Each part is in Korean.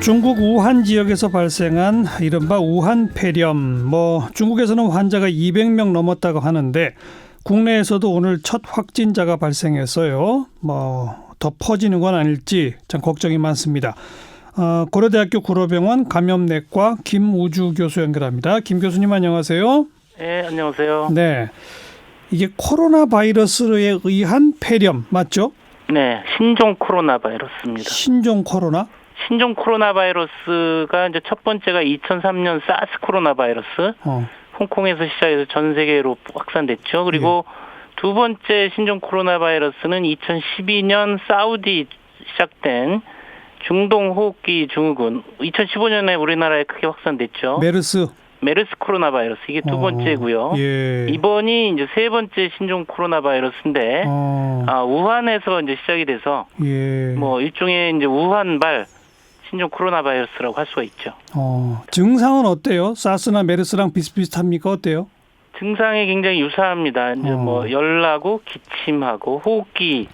중국 우한 지역에서 발생한 이른바 우한 폐렴. 중국에서는 환자가 200명 넘었다고 하는데 국내에서도 오늘 첫 확진자가 발생했어요. 더 퍼지는 건 아닐지 참 걱정이 많습니다. 고려대학교 구로병원 감염내과 김우주 교수 연결합니다. 김 교수님 안녕하세요. 네, 안녕하세요. 네, 이게 코로나 바이러스에 의한 폐렴 맞죠? 네, 신종 코로나 바이러스입니다. 신종 코로나? 신종 코로나 바이러스가 이제 첫 번째가 2003년 사스 코로나 바이러스, 홍콩에서 시작해서 전 세계로 확산됐죠. 그리고 두 번째 신종 코로나 바이러스는 2012년 사우디 시작된 중동 호흡기 증후군, 2015년에 우리나라에 크게 확산됐죠. 메르스 코로나 바이러스, 이게 두 번째고요. 예. 이번이 이제 세 번째 신종 코로나 바이러스인데, 우한에서 이제 시작이 돼서, 일종의 이제 우한발 신종 코로나 바이러스라고 할 수가 있죠. 증상은 어때요? 사스나 메르스랑 비슷비슷합니까? 어때요? 증상이 굉장히 유사합니다. 이제 열나고 기침하고 호흡기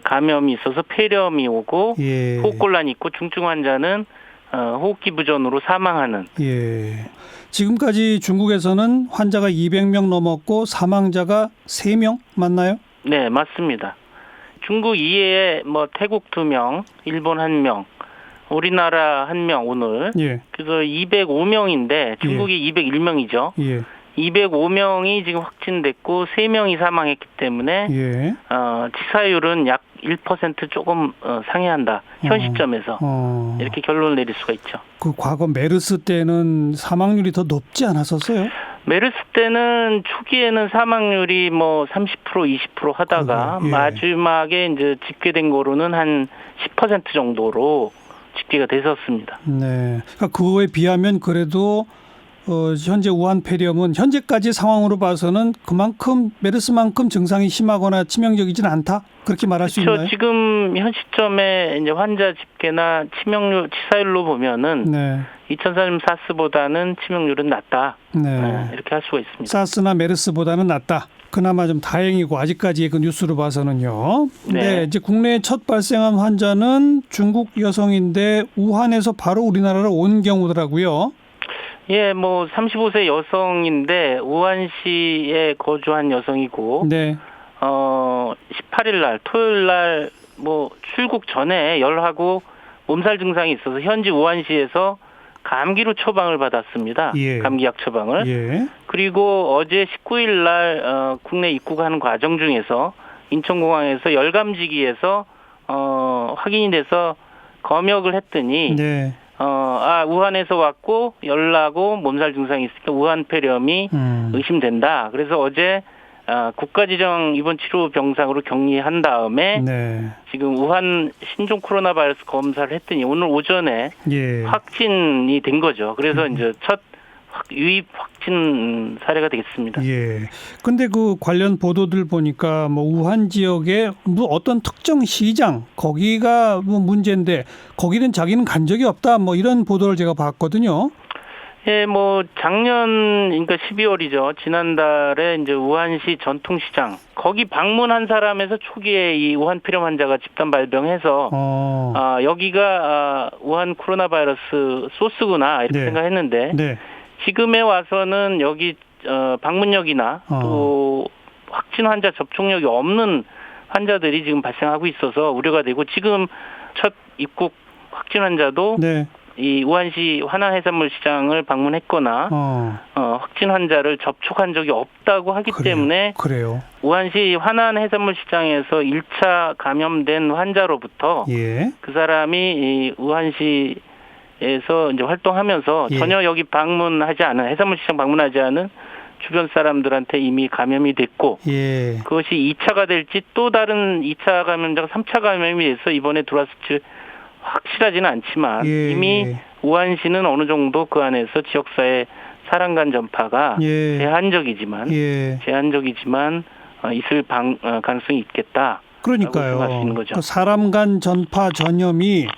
감염이 있어서 폐렴이 오고, 호흡곤란이 있고, 중증 환자는 호흡기 부전으로 사망하는. 지금까지 중국에서는 환자가 200명 넘었고 사망자가 3명 맞나요? 네, 맞습니다. 중국 이외에 태국 2명, 일본 1명, 우리나라 1명 오늘. 그래서 205명인데 중국이 201명이죠. 205명이 지금 확진됐고 3명이 사망했기 때문에 치사율은 약 1% 조금 상회한다. 현 시점에서 이렇게 결론을 내릴 수가 있죠. 그 과거 메르스 때는 사망률이 더 높지 않았었어요? 메르스 때는 초기에는 사망률이 30% 20% 하다가 마지막에 이제 집계된 거로는 한 10% 정도로 집계가 됐었습니다. 네. 그러니까 그거에 비하면 그래도 현재 우한 폐렴은 현재까지 상황으로 봐서는 그만큼 메르스만큼 증상이 심하거나 치명적이지는 않다. 그렇게 말할 수 있나요? 지금 현 시점에 이제 환자 집계나 치명률, 치사율로 보면은 2003년 사스보다는 치명률은 낮다. 이렇게 할 수가 있습니다. 사스나 메르스보다는 낮다. 그나마 좀 다행이고 아직까지의 그 뉴스로 봐서는요. 네, 이제 국내에 첫 발생한 환자는 중국 여성인데 우한에서 바로 우리나라로 온 경우더라고요. 35세 여성인데 우한시에 거주한 여성이고 18일 날 토요일 날 출국 전에 열하고 몸살 증상이 있어서 현지 우한시에서 감기로 처방을 받았습니다. 감기약 처방을. 그리고 어제 19일 날 국내 입국하는 과정 중에서 인천공항에서 열감지기에서 확인이 돼서 검역을 했더니 우한에서 왔고 열나고 몸살 증상이 있으니까 우한 폐렴이 의심된다. 그래서 어제 국가지정 입원 치료 병상으로 격리한 다음에 지금 우한 신종 코로나 바이러스 검사를 했더니 오늘 오전에 확진이 된 거죠. 그래서 이제 첫 유입 확진 사례가 되겠습니다. 근데 그 관련 보도들 보니까 우한 지역에 어떤 특정 시장 거기가 문제인데 거기는 자기는 간 적이 없다. 이런 보도를 제가 봤거든요. 작년, 그러니까 12월이죠. 지난달에 이제 우한시 전통시장, 거기 방문한 사람에서 초기에 이 우한 폐렴 환자가 집단 발병해서, 여기가, 우한 코로나 바이러스 소스구나, 이렇게 생각했는데, 지금에 와서는 여기, 방문력이나 또 확진 환자 접촉력이 없는 환자들이 지금 발생하고 있어서 우려가 되고, 지금 첫 입국 확진 환자도 이 우한시 화난 해산물 시장을 방문했거나 확진 환자를 접촉한 적이 없다고 하기 때문에 우한시 화난 해산물 시장에서 1차 감염된 환자로부터 그 사람이 이 우한시에서 이제 활동하면서 전혀 여기 방문하지 않은 해산물 시장 방문하지 않은 주변 사람들한테 이미 감염이 됐고 그것이 2차가 될지 또 다른 2차 감염자가 3차 감염이 돼서 이번에 들어왔을지 확실하지는 않지만 이미 우한시는 어느 정도 그 안에서 지역사회 사람 간 전파가 제한적이지만 있을 가능성이 있겠다. 그러니까요. 할 수 있는 거죠. 사람 간 전파 전염이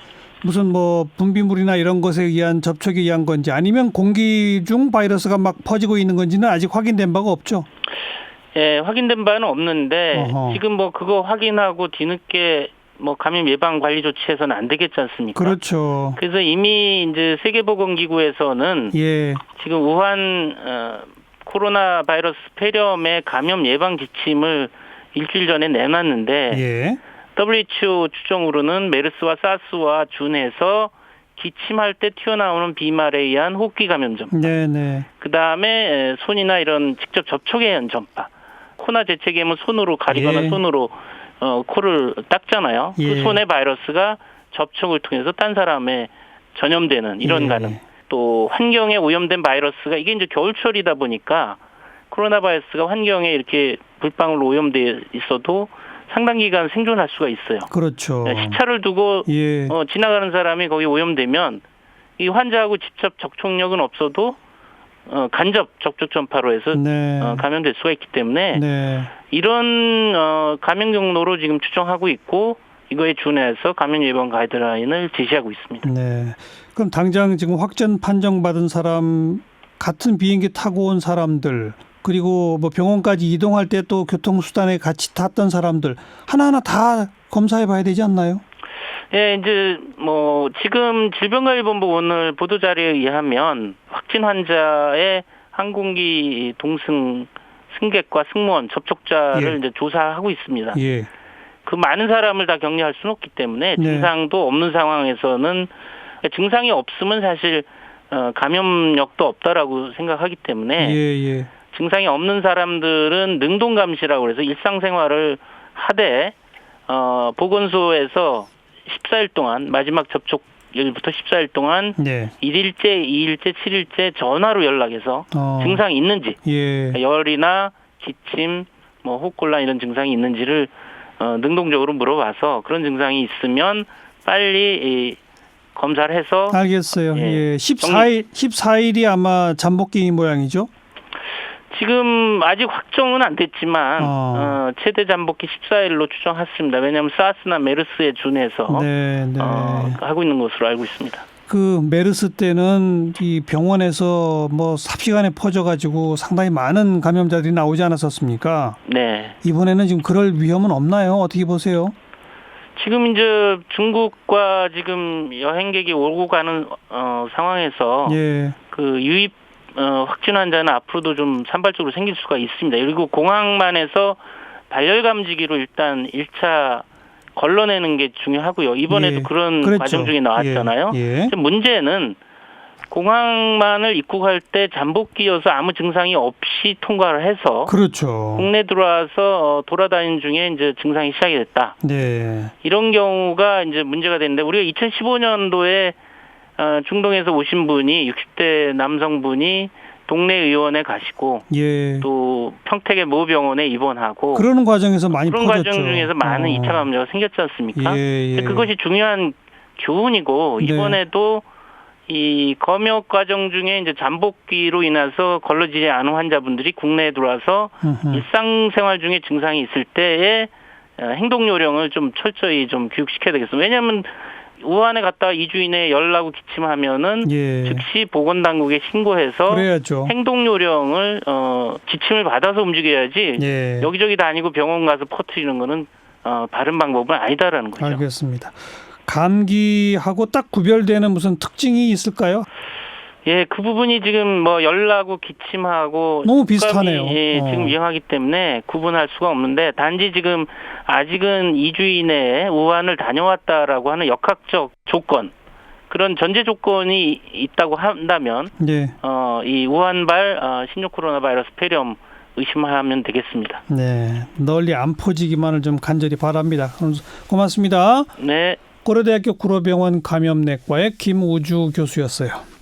무슨 분비물이나 이런 것에 의한 접촉에 의한 건지 아니면 공기 중 바이러스가 막 퍼지고 있는 건지는 아직 확인된 바가 없죠. 확인된 바는 없는데 지금 그거 확인하고 뒤늦게 뭐 감염 예방 관리 조치해서는 안 되겠지 않습니까? 그렇죠. 그래서 이미 이제 세계보건기구에서는 예. 지금 우한 코로나 바이러스 폐렴의 감염 예방 지침을 일주일 전에 내놨는데 예. WHO 추정으로는 메르스와 사스와 준해서 기침할 때 튀어나오는 비말에 의한 호흡기 감염 전파. 네네. 그 다음에 손이나 이런 직접 접촉에 의한 전파. 코나 재채기하면 손으로 가리거나 예. 손으로 코를 닦잖아요. 예. 그 손의 바이러스가 접촉을 통해서 딴 사람에 전염되는 이런 예. 가능. 또 환경에 오염된 바이러스가 이게 이제 겨울철이다 보니까 코로나 바이러스가 환경에 이렇게 불방울로 오염돼 있어도 상당 기간 생존할 수가 있어요. 그렇죠. 시차를 두고 예. 지나가는 사람이 거기 오염되면 이 환자하고 직접 접촉력은 없어도 간접 접촉 전파로 해서 네. 감염될 수가 있기 때문에 네. 이런 감염 경로로 지금 추정하고 있고 이거에 준해서 감염 예방 가이드라인을 제시하고 있습니다. 네. 그럼 당장 지금 확진 판정받은 사람, 같은 비행기 타고 온 사람들, 그리고 뭐 병원까지 이동할 때 또 교통수단에 같이 탔던 사람들 하나하나 다 검사해 봐야 되지 않나요? 예, 이제 뭐 지금 질병관리본부 오늘 보도 자료에 의하면 확진 환자의 항공기 동승 승객과 승무원 접촉자를 예. 이제 조사하고 있습니다. 예. 그 많은 사람을 다 격리할 수는 없기 때문에 네. 증상도 없는 상황에서는 증상이 없으면 사실 감염력도 없다라고 생각하기 때문에 예. 증상이 없는 사람들은 능동감시라고 해서 일상생활을 하되 보건소에서 14일 동안 마지막 접촉일부터 14일 동안 네. 1일째, 2일째, 7일째 전화로 연락해서 증상이 있는지 예. 열이나 기침, 뭐 호흡곤란 이런 증상이 있는지를 능동적으로 물어봐서 그런 증상이 있으면 빨리 검사를 해서 알겠어요. 예. 예. 14일이 아마 잠복기 모양이죠? 지금 아직 확정은 안 됐지만 최대 잠복기 14일로 추정했습니다. 왜냐하면 사스나 메르스에 준해서 네. 하고 있는 것으로 알고 있습니다. 그 메르스 때는 이 병원에서 뭐 삽시간에 퍼져가지고 상당히 많은 감염자들이 나오지 않았었습니까? 네. 이번에는 지금 그럴 위험은 없나요? 어떻게 보세요? 지금 이제 중국과 지금 여행객이 오고 가는 상황에서 예. 그 유입 확진 환자는 앞으로도 좀 산발적으로 생길 수가 있습니다. 그리고 공항만에서 발열 감지기로 일단 1차 걸러내는 게 중요하고요. 이번에도 예. 그런 그랬죠. 과정 중에 나왔잖아요. 예. 문제는 공항만을 입국할 때 잠복기여서 아무 증상이 없이 통과를 해서 그렇죠. 국내 들어와서 돌아다니는 중에 이제 증상이 시작이 됐다. 네. 이런 경우가 이제 문제가 되는데 우리가 2015년도에 중동에서 오신 분이 60대 남성분이 동네 의원에 가시고 예. 또 평택의 모 병원에 입원하고 그러는 과정에서 많이 그런 퍼졌죠. 과정 중에서 많은 2차 감염자가 생겼지 않습니까? 예. 그것이 중요한 교훈이고 네. 이번에도 이 검역 과정 중에 이제 잠복기로 인해서 걸러지지 않은 환자분들이 국내에 들어와서 일상생활 중에 증상이 있을 때에 행동 요령을 좀 철저히 좀 교육시켜야 되겠습니다. 왜냐하면 우한에 갔다가 2주 이내에 열나고 기침하면은 예. 즉시 보건당국에 신고해서 그래야죠. 행동 요령을 지침을 받아서 움직여야지 예. 여기저기 다니고 병원 가서 퍼뜨리는 거는 바른 방법은 아니다라는 거죠. 알겠습니다. 감기하고 딱 구별되는 무슨 특징이 있을까요? 예, 그 부분이 지금 뭐 열나고 기침하고 너무 비슷하네요. 예, 지금 유행하기 때문에 구분할 수가 없는데 단지 지금 아직은 2주 이내에 우한을 다녀왔다라고 하는 역학적 조건 그런 전제 조건이 있다고 한다면 예. 이 우한발 신종 코로나 바이러스 폐렴 의심하면 되겠습니다. 네, 널리 안 퍼지기만을 좀 간절히 바랍니다. 고맙습니다. 네. 고려대학교 구로병원 감염내과의 김우주 교수였어요.